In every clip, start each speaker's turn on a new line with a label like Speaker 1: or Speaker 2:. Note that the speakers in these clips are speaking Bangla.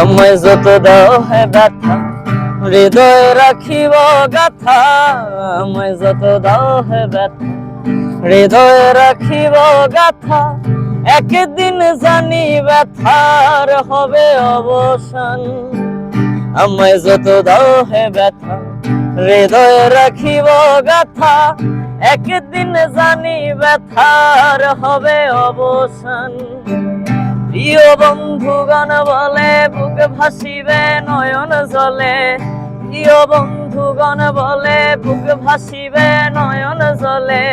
Speaker 1: আমায় যত দাও হে ব্যথা হৃদয়ে রাখিব গাথা। আমায় যত দাও হে ব্যথা হৃদয়ে রাখিব গাথা। একদিন জানি ব্যথার হবে অবসান। আমায় যত দাও হে ব্যথা হৃদয়ে রাখিব গাথা। একদিন জানি ব্যথার হবে অবসান। প্রিয় বন্ধুগণ বলে বুক ভাসিবে নয়ন জলে। প্রিয় বন্ধুগণ বলে বুক ভাসিবে নয়ন জলে।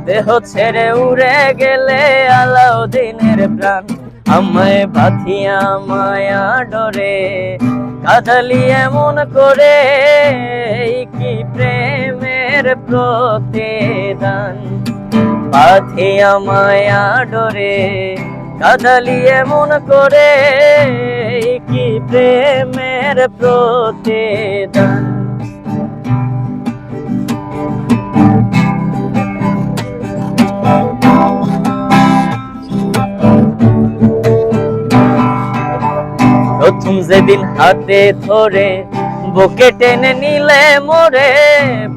Speaker 1: দেহ ছেড়ে উড়ে গেলে আলাউদ্দিনের প্রাণ। আমায় বাঁধিয়া মায়া ডরে কাঁদালি এমন করে, কি প্রেমের প্রতিদান। বাঁধিয়া মায়া ডরে কাঁদালি এমন করে, কি প্রেমের প্রতিদান। প্রথম যেদিন হাতে ধরে বুকে টেনে নিলে মোরে।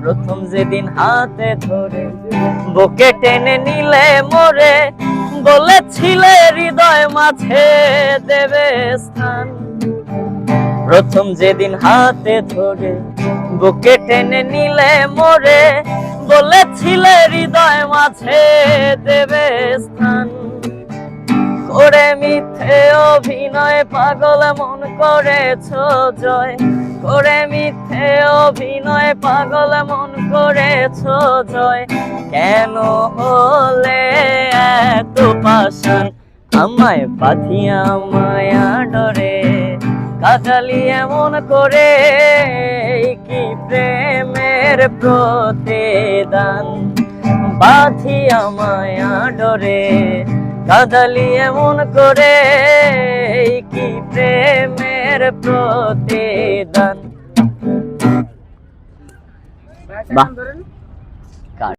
Speaker 1: প্রথম যেদিন হাতে ধরে বুকে টেনে নিলে মোরে। বলেছিলে হৃদয় মাঝে দেবে স্থান। প্রথম যেদিন হাতে ধরে বুকে টেনে নিলে মোরে। বলেছিলে হৃদয় মাঝে দেবে স্থান। করে মিথ্যে অভিনয় পাগল মন করেছ জয়। করে মিথ্যে অভিনয় পাগল মন করেছ জয়। কেন হলে এত পাষাণ। আমায় বাঁধিয়া মায়া ডরে কাঁদালি এমন করে, কি প্রেমের প্রতিদান। বাঁধিয়া মায়া ডরে কাঁদালি এমন করে, কি প্রেমের প্রতিদান। বাহ।